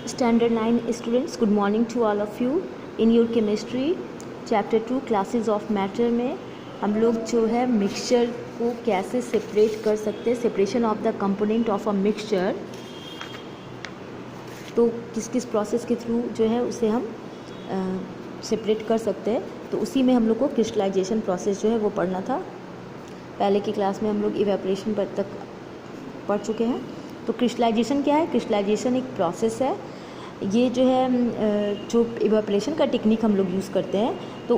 Standard 9 students, good morning to all of you. In your chemistry chapter 2 classes of matter में हम लोग जो है मिक्सचर को कैसे सेपरेट कर सकते हैं, separation of the component of a mixture, तो किस किस प्रोसेस के थ्रू जो है उसे हम सेपरेट कर सकते हैं। तो उसी में हम लोग को क्रिस्टलाइजेशन प्रोसेस जो है वो पढ़ना था। पहले की क्लास में हम लोग इवेपोरेशन पर तक पढ़ चुके हैं। तो क्रिस्टलाइजेशन क्या है? क्रिस्टलाइजेशन एक प्रोसेस है। ये जो है जो इवेपोरेशन का टेक्निक हम लोग यूज़ करते हैं, तो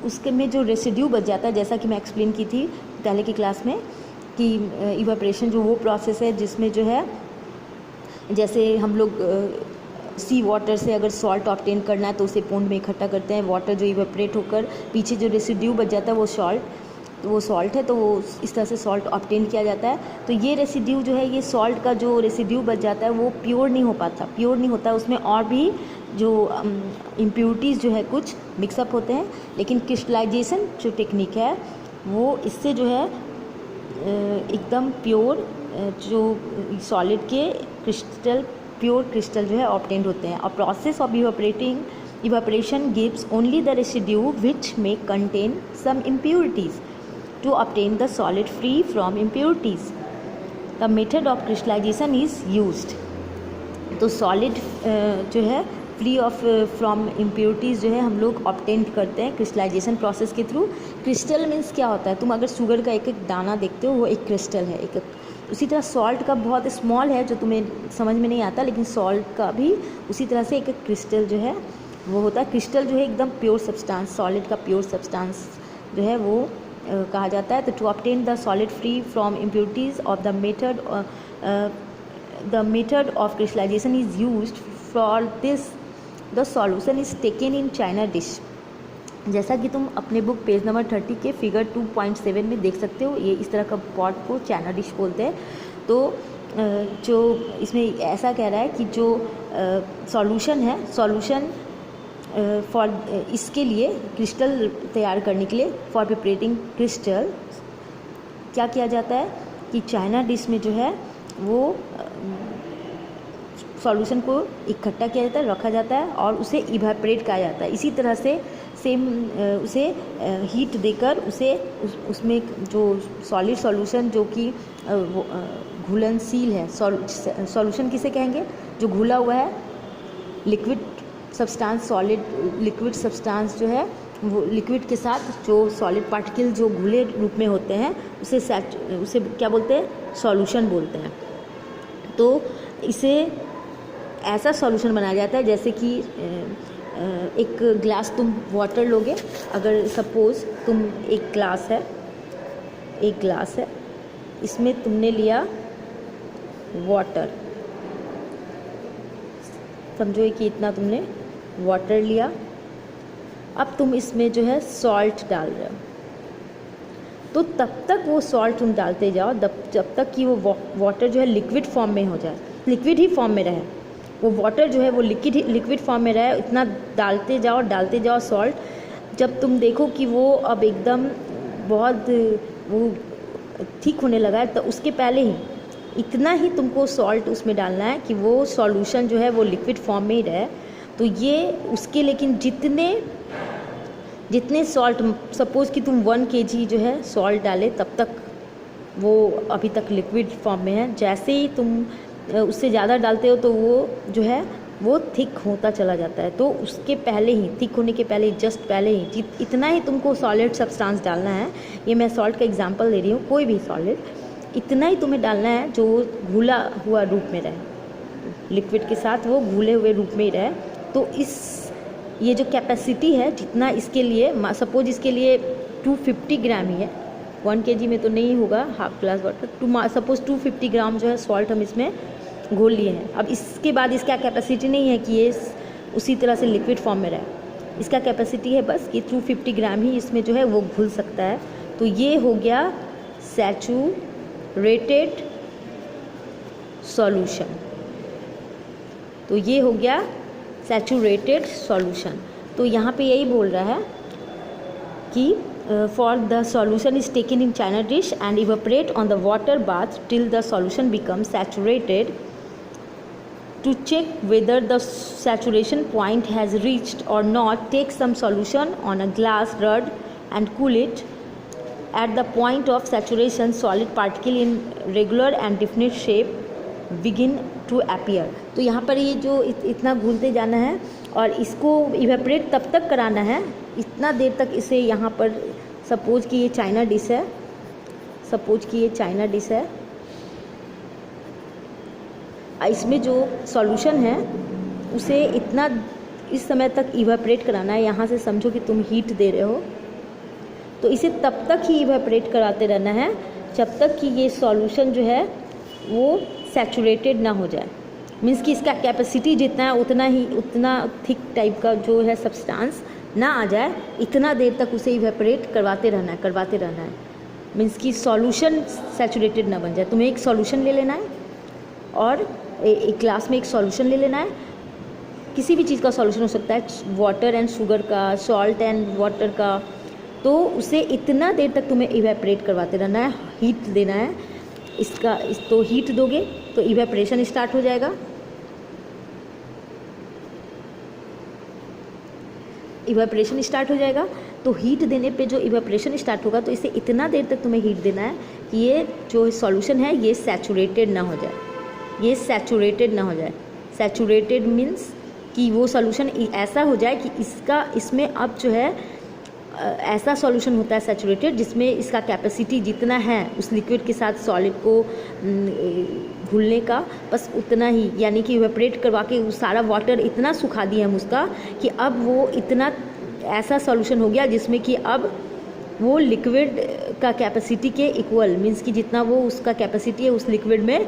उसके में जो रेसिड्यू बच जाता है, जैसा कि मैं एक्सप्लेन की थी पहले की क्लास में कि इवेपोरेशन जो वो प्रोसेस है जिसमें जो है जैसे हम लोग सी वाटर से अगर सॉल्ट ऑब्टेन करना है तो उसे पोंड में इकट्ठा करते हैं। वाटर जो इवेपोरेट होकर पीछे जो रेसिड्यू बच जाता है वो सॉल्ट है, तो वो इस तरह से सॉल्ट ऑब्टेन किया जाता है। तो ये रेसिड्यू जो है, ये सॉल्ट का जो रेसिड्यू बच जाता है वो प्योर नहीं होता, उसमें और भी जो इम्प्योरिटीज़ जो है कुछ मिक्सअप होते हैं। लेकिन क्रिस्टलाइजेशन जो टेक्निक है वो इससे जो है एकदम प्योर जो सॉलिड के प्योर क्रिस्टल जो है ऑब्टेन होते हैं। और process of evaporation gives only the residue which may contain some impurities to obtain the solid free from impurities. The method of crystallization is used. तो सॉलिड जो है फ्री ऑफ फ्रॉम इम्प्योरिटीज़ जो है हम लोग ऑब्टेन करते हैं crystallisation process के थ्रू। क्रिस्टल मीन्स क्या होता है? तुम अगर शुगर का एक एक दाना देखते हो वो एक क्रिस्टल है। एक उसी तरह सॉल्ट का बहुत स्मॉल है जो तुम्हें समझ में नहीं आता, लेकिन सॉल्ट का भी उसी तरह से एक एक क्रिस्टल जो है वो होता है। क्रिस्टल जो है एकदम प्योर सब्सटेंस, सॉलिड का प्योर सब्सटेंस जो है वो कहा जाता है। तो to obtain the solid free from impurities of the method of crystallisation is used for this the solution is taken in china dish. जैसा कि तुम अपने बुक पेज नंबर 30 के फिगर 2.7 में देख सकते हो, ये इस तरह का पॉट को चाइना डिश बोलते हैं। तो जो इसमें ऐसा कह रहा है कि जो सॉल्यूशन फॉर इसके लिए क्रिस्टल तैयार करने के लिए फॉर प्रिपरेटिंग क्रिस्टल क्या किया जाता है कि चाइना डिश में जो है वो सॉल्यूशन को इकट्ठा किया जाता है, रखा जाता है और उसे इवेपोरेट किया जाता है। इसी तरह से सेम उसे हीट देकर उसमें जो सॉलिड सॉल्यूशन जो कि घुलनशील है, सॉल्यूशन किसे कहेंगे? जो घुला हुआ है, liquid substance, solid liquid substance जो है वो लिक्विड के साथ जो सॉलिड पार्टिकल जो घुले रूप में होते हैं उसे क्या बोलते हैं? सॉल्यूशन बोलते हैं। तो इसे ऐसा सॉल्यूशन बनाया जाता है जैसे कि एक ग्लास तुम वाटर लोगे। अगर सपोज़ तुम एक ग्लास है, इसमें तुमने लिया वाटर, समझो कि इतना तुमने वाटर लिया। अब तुम इसमें जो है सॉल्ट डाल रहे हो, तो तब तक वो सॉल्ट तुम डालते जाओ जब तक कि वो वाटर जो है लिक्विड फॉर्म में हो जाए, लिक्विड ही फॉर्म में रहे। वो वाटर जो है वो लिक्विड फॉर्म में रहे, इतना डालते जाओ सॉल्ट। जब तुम देखो कि वो अब एकदम बहुत वो थिक होने लगा है, तो उसके पहले ही इतना ही तुमको सॉल्ट उसमें डालना है कि वो सॉल्यूशन जो है वो लिक्विड फॉर्म में ही रहे। तो ये उसके लेकिन जितने सॉल्ट, सपोज़ कि तुम 1 kg जो है सॉल्ट डाले, तब तक वो अभी तक लिक्विड फॉर्म में है। जैसे ही तुम उससे ज़्यादा डालते हो तो वो जो है वो थिक होता चला जाता है। तो उसके पहले ही, थिक होने के पहले, जस्ट पहले ही इतना ही तुमको सॉलिड सब्सटेंस डालना है। ये मैं सॉल्ट का एग्जांपल दे रही हूँ, कोई भी सॉलिड, इतना ही तुम्हें डालना है जो घुला हुआ रूप में रहे, लिक्विड के साथ वो घुले हुए रूप में ही रहे। तो ये जो कैपेसिटी है, जितना इसके लिए, सपोज इसके लिए 250 ग्राम ही है, 1 kg में तो नहीं होगा, हाफ ग्लास वाटर, सपोज 250 ग्राम जो है सॉल्ट हम इसमें घोल लिए हैं। अब इसके बाद इसका कैपेसिटी नहीं है कि ये उसी तरह से लिक्विड फॉर्म में रहे। इसका कैपेसिटी है बस कि 250 ग्राम ही इसमें जो है वो घुल सकता है। तो ये हो गया सैचुरेटेड सॉल्यूशन। तो ये हो गया सैचुरेटेड सॉल्यूशन। तो यहाँ पे यही बोल रहा है कि for the solution is taken in china dish and evaporate on the water bath till the solution becomes saturated To check whether the saturation point has reached or not, take some solution on a glass rod and cool it. At the point of saturation, solid particle in regular and definite shape begin to appear. तो यहाँ पर ये जो इतना घूलते जाना है और इसको इवेपरेट तब तक कराना है, इतना देर तक इसे यहाँ पर सपोज कि ये चाइना डिश है, सपोज कि ये चाइना डिश है, इसमें जो सॉल्यूशन है उसे इतना इस समय तक इवेपरेट कराना है। यहाँ से समझो कि तुम हीट दे रहे हो, तो इसे तब तक ही इवेपरेट कराते रहना है जब तक कि ये सॉल्यूशन जो है वो सैचुरेटेड ना हो जाए। मीन्स कि इसका कैपेसिटी जितना है उतना थिक टाइप का जो है सब्सटेंस ना आ जाए, इतना देर तक उसे इवेपरेट करवाते रहना है। मीन्स कि सॉल्यूशन सैचुरेटेड ना बन जाए। तुम्हें एक सॉल्यूशन ले लेना है और एक ग्लास में एक सॉल्यूशन ले लेना है, किसी भी चीज़ का सॉल्यूशन हो सकता है, वाटर एंड शुगर का, सॉल्ट एंड वाटर का, तो उसे इतना देर तक तुम्हें इवेपरेट करवाते रहना है, हीट देना है तो हीट दोगे तो इवेपरेशन स्टार्ट हो जाएगा। इवेपरेशन स्टार्ट हो जाएगा तो हीट देने पे जो इवेपरेशन स्टार्ट होगा तो इसे इतना देर तक तुम्हें हीट देना है कि ये जो सॉल्यूशन है ये सैचुरेटेड ना हो जाए, ये सैचुरेटेड ना हो जाए। सैचुरेटेड मीन्स कि वो सॉल्यूशन ऐसा हो जाए कि इसमें अब जो है ऐसा सॉल्यूशन होता है सैचुरेटेड जिसमें इसका कैपेसिटी जितना है उस लिक्विड के साथ सॉलिड को घुलने का बस उतना ही, यानी कि इवेपरेट करवा के सारा वाटर इतना सुखा दिया हम उसका कि अब वो इतना ऐसा सॉल्यूशन हो गया जिसमें कि अब वो लिक्विड का कैपेसिटी के इक्वल, मीन्स कि जितना वो उसका कैपेसिटी है उस लिक्विड में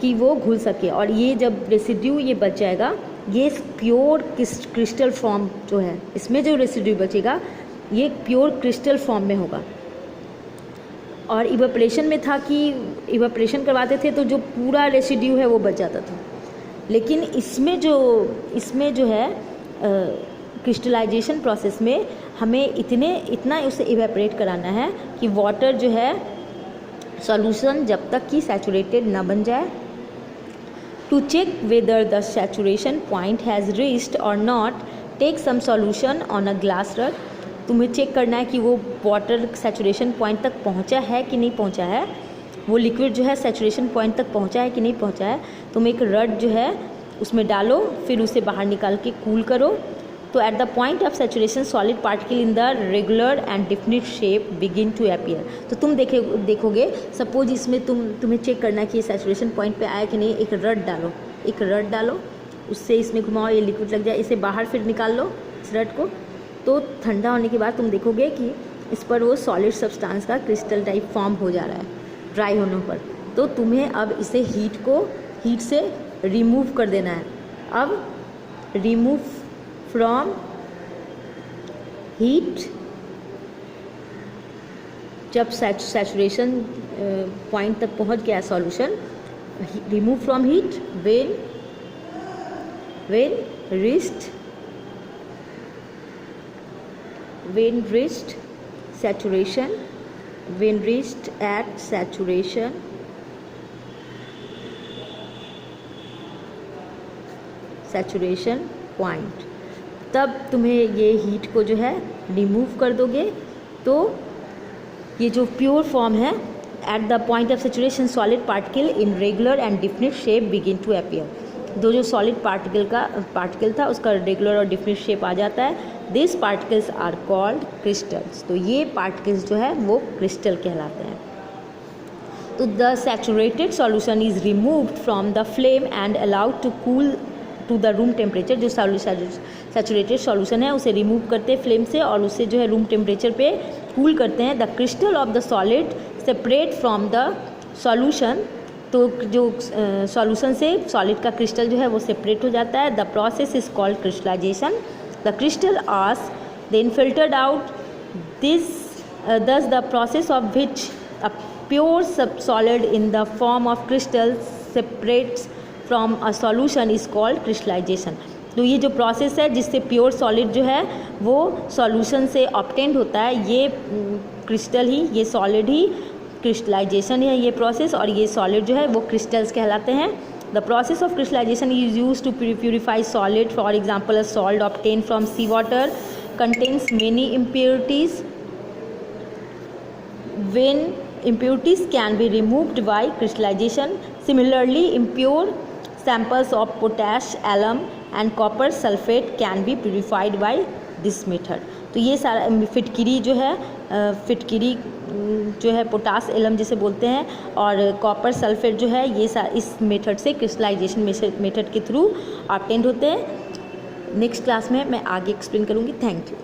कि वो घुल सके। और ये जब रेसिड्यू ये बच जाएगा, ये प्योर क्रिस्टल फॉर्म जो है, इसमें जो रेसिड्यू बचेगा ये प्योर क्रिस्टल फॉर्म में होगा। और इवेपरेशन में था कि इवेपरेशन करवाते थे तो जो पूरा रेसिड्यू है वो बच जाता था, लेकिन इसमें जो है क्रिस्टलाइजेशन प्रोसेस में हमें इतना उसे इवेपरेट कराना है कि वाटर जो है सॉल्यूशन जब तक कि सैचुरेटेड ना बन जाए। To check whether the saturation point has reached और not, take some solution on a glass rod. तुम्हें चेक करना है कि वो वाटर सैचुरेशन पॉइंट तक पहुंचा है कि नहीं पहुंचा है, वो लिक्विड जो है सैचुरेशन पॉइंट तक पहुंचा है कि नहीं पहुंचा है। तुम एक रड जो है उसमें डालो, फिर उसे बाहर निकाल के कूल करो। तो at the point of saturation solid particle in the regular and definite shape begin to appear. तो तुम देखोगे सपोज इसमें तुम्हें चेक करना है कि ये सैचुरेशन पॉइंट पे आया कि नहीं। एक रड डालो, उससे इसमें घुमाओ, ये लिक्विड लग जाए, इसे बाहर फिर निकाल लो इस रड को। तो ठंडा होने के बाद तुम देखोगे कि इस पर वो सॉलिड सब्सटेंस का क्रिस्टल टाइप फॉर्म हो जा रहा है ड्राई होने पर। तो तुम्हें अब इसे हीट से रिमूव कर देना है। अब रिमूव फ्रॉम हीट, जब सैचुरेशन पॉइंट तक पहुंच गया solution, remove from heat when reached saturation, when reached at saturation point, तब तुम्हें ये हीट को जो है रिमूव कर दोगे। तो ये जो प्योर फॉर्म है, at the point of saturation solid particle in regular and definite shape begin to appear. जो सॉलिड पार्टिकल था उसका रेगुलर और डिफिनिट शेप आ जाता है। This particles are called crystals. तो ये पार्टिकल्स जो है वो क्रिस्टल कहलाते हैं। तो the saturated solution is removed from the flame and allowed to cool to the room temperature. जो सैचुरेटेड सॉल्यूशन है उसे रिमूव करते हैं फ्लेम से और उसे जो है रूम टेम्परेचर पे कूल करते हैं। The crystal of the solid separate from the solution. तो जो सॉल्यूशन से सॉलिड का क्रिस्टल जो है वो सेपरेट हो जाता है। The process is called crystallization. The crystal are then filtered out. Thus the process of which a pure solid in the form of crystal separates from a solution is called crystallization। तो ये जो process है जिससे pure solid जो है वो solution से obtained होता है, ये क्रिस्टल ही, ये सॉलिड ही क्रिस्टलाइजेशन है ये प्रोसेस, और ये सॉलिड जो है वो क्रिस्टल्स कहलाते हैं। The process of crystallization is used to purify solid. For example, a salt obtained from seawater contains many impurities. When impurities can be removed by crystallization. Similarly, impure samples of potash, alum and copper sulfate can be purified by this method. तो ये सारा फिटकिरी जो है potash alum जिसे बोलते हैं और copper sulphate जो है ये इस मेथड से क्रिस्टलाइजेशन मेथड के थ्रू ऑब्टेन्ड होते हैं। नेक्स्ट क्लास में मैं आगे एक्सप्लेन करूँगी। Thank you.